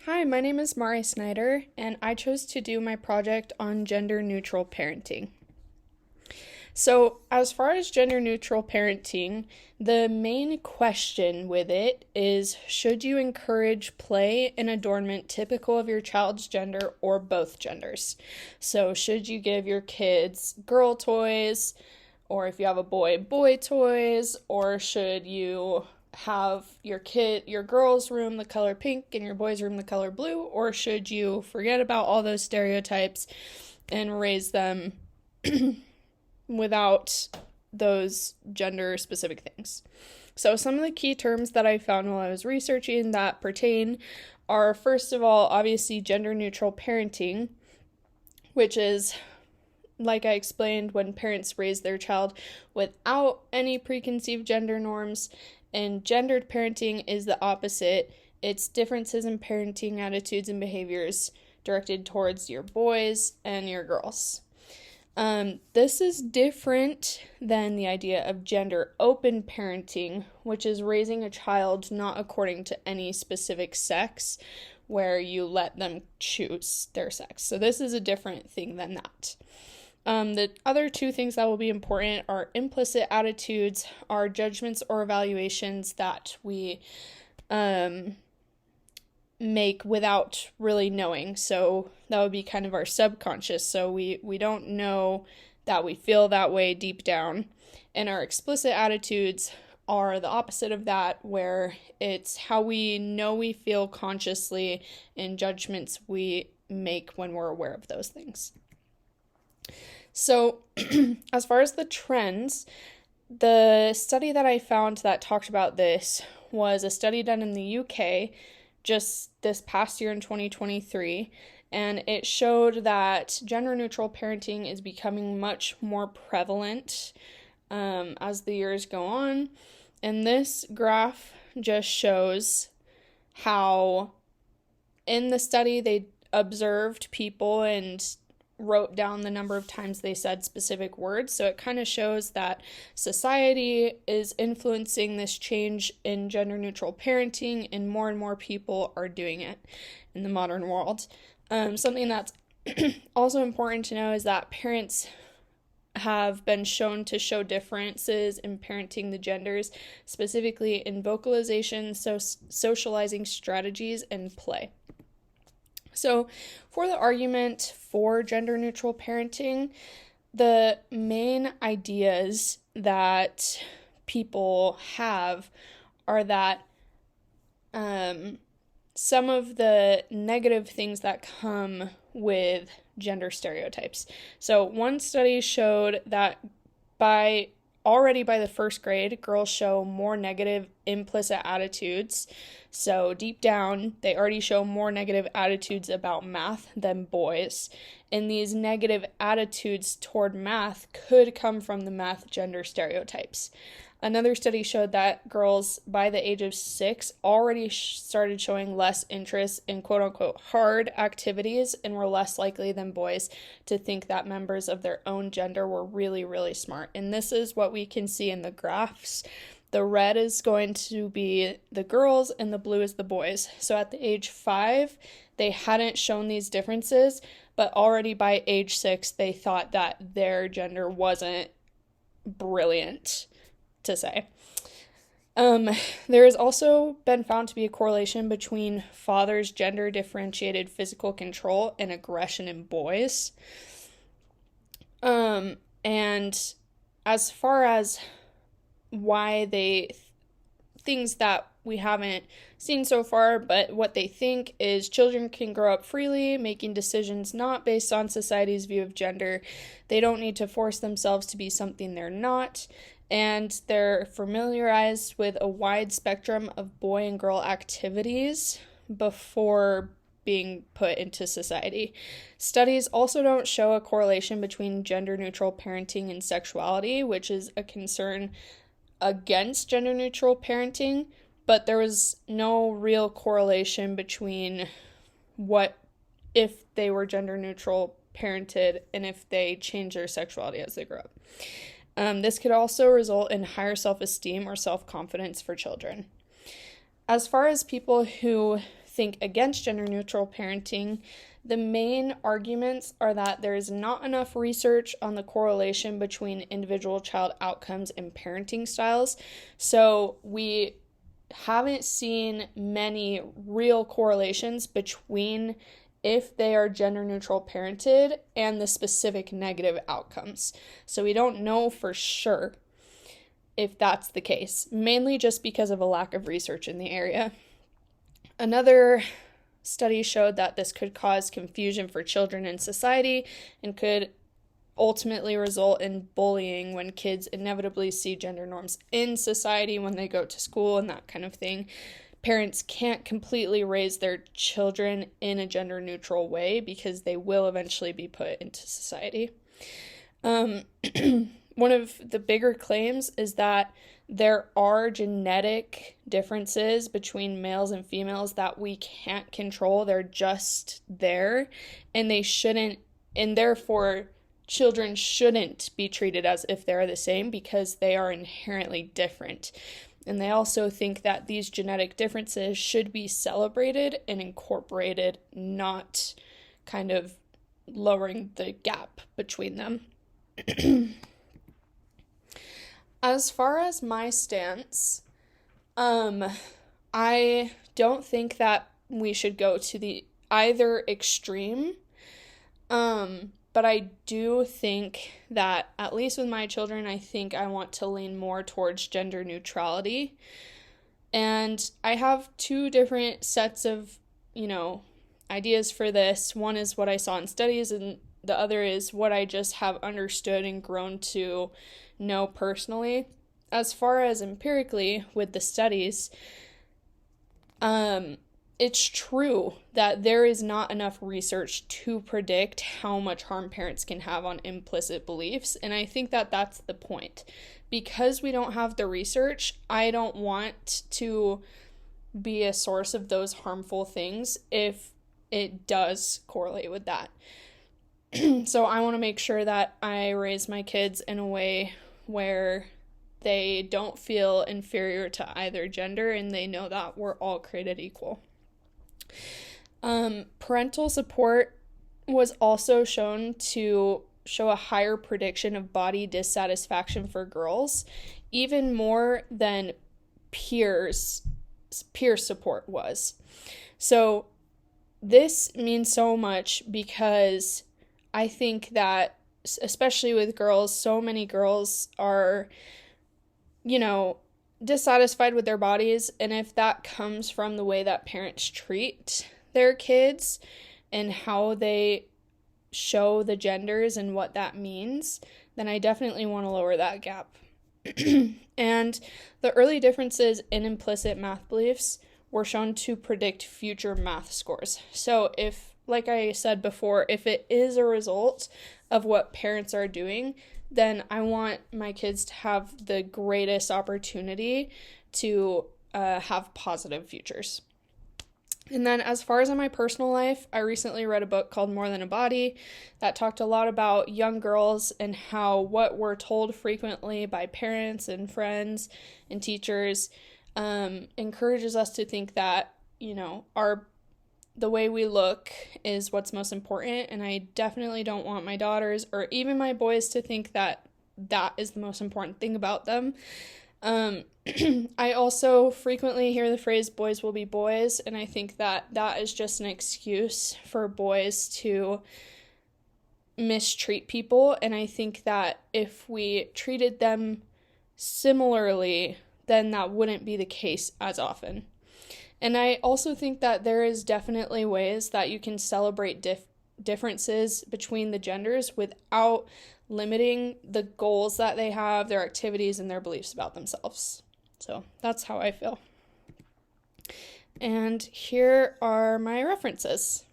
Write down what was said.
Hi, my name is Mairi-Gender, and I chose to do my project on gender-neutral parenting. So, as far as gender-neutral parenting, the main question with it is, should you encourage play and adornment typical of your child's gender or both genders? So, should you give your kids girl toys, or if you have a boy, boy toys, or should you have your girl's room the color pink and your boy's room the color blue, or should you forget about all those stereotypes and raise them without those gender specific things? So some of the key terms that I found while I was researching that pertain are, first of all, obviously gender neutral parenting, which is, like I explained, when parents raise their child without any preconceived gender norms. And gendered parenting is the opposite. It's differences in parenting attitudes and behaviors directed towards your boys and your girls. This is different than the idea of gender open parenting, which is raising a child not according to any specific sex, where you let them choose their sex. So this is a different thing than that. The other two things that will be important are implicit attitudes, are judgments or evaluations that we make without really knowing. So that would be kind of our subconscious. So we don't know that we feel that way deep down. And our explicit attitudes are the opposite of that, where it's how we know we feel consciously and judgments we make when we're aware of those things. So, as far as the trends, the study that I found that talked about this was a study done in the UK just this past year in 2023, and it showed that gender-neutral parenting is becoming much more prevalent as the years go on. And this graph just shows how in the study they observed people and wrote down the number of times they said specific words. So it kind of shows that society is influencing this change in gender neutral parenting, and more people are doing it in the modern world. Something that's also important to know is that parents have been shown to show differences in parenting the genders, specifically in vocalization, socializing strategies, and play. So for the argument for gender-neutral parenting, the main ideas that people have are that some of the negative things that come with gender stereotypes. So one study showed that already by the first grade, girls show more negative implicit attitudes. So deep down, they already show more negative attitudes about math than boys. And these negative attitudes toward math could come from the math gender stereotypes. Another study showed that girls by the age of 6 already started showing less interest in quote-unquote hard activities and were less likely than boys to think that members of their own gender were really, really smart. And this is what we can see in the graphs. The red is going to be the girls and the blue is the boys. So at the age 5, they hadn't shown these differences, but already by age 6, they thought that their gender wasn't brilliant to say. There has also been found to be a correlation between fathers' gender differentiated physical control and aggression in boys. And as far as why things that we haven't seen so far, but what they think is children can grow up freely, making decisions not based on society's view of gender. They don't need to force themselves to be something they're not. And they're familiarized with a wide spectrum of boy and girl activities before being put into society. Studies also don't show a correlation between gender-neutral parenting and sexuality, which is a concern against gender-neutral parenting, but there was no real correlation between what if they were gender-neutral parented and if they change their sexuality as they grow up. This could also result in higher self-esteem or self-confidence for children. As far as people who think against gender-neutral parenting, the main arguments are that there is not enough research on the correlation between individual child outcomes and parenting styles. So we haven't seen many real correlations between if they are gender-neutral parented and the specific negative outcomes. So we don't know for sure if that's the case, mainly just because of a lack of research in the area. Another study showed that this could cause confusion for children in society and could ultimately result in bullying when kids inevitably see gender norms in society when they go to school and that kind of thing. Parents can't completely raise their children in a gender-neutral way because they will eventually be put into society. One of the bigger claims is that there are genetic differences between males and females that we can't control. They're just there, and they shouldn't, and therefore children shouldn't be treated as if they're the same because they are inherently different. And they also think that these genetic differences should be celebrated and incorporated, not kind of lowering the gap between them. As far as my stance, I don't think that we should go to the either extreme, but I do think that, at least with my children, I think I want to lean more towards gender neutrality. And I have two different sets of, ideas for this. One is what I saw in studies, and the other is what I just have understood and grown to know personally. As far as empirically with the studies, it's true that there is not enough research to predict how much harm parents can have on implicit beliefs, and I think that that's the point. Because we don't have the research, I don't want to be a source of those harmful things if it does correlate with that. So I want to make sure that I raise my kids in a way where they don't feel inferior to either gender and they know that we're all created equal. Parental support was also shown to show a higher prediction of body dissatisfaction for girls, even more than peer support was. So this means so much because I think that, especially with girls, so many girls are, dissatisfied with their bodies, and if that comes from the way that parents treat their kids and how they show the genders and what that means, then I definitely want to lower that gap. And the early differences in implicit math beliefs were shown to predict future math scores. So if, like I said before, if it is a result of what parents are doing, then I want my kids to have the greatest opportunity to have positive futures. And then as far as in my personal life, I recently read a book called More Than a Body that talked a lot about young girls and how what we're told frequently by parents and friends and teachers encourages us to think that, the way we look is what's most important, and I definitely don't want my daughters or even my boys to think that that is the most important thing about them. I also frequently hear the phrase boys will be boys, and I think that that is just an excuse for boys to mistreat people, and I think that if we treated them similarly, then that wouldn't be the case as often. And I also think that there is definitely ways that you can celebrate differences between the genders without limiting the goals that they have, their activities, and their beliefs about themselves. So that's how I feel. And here are my references.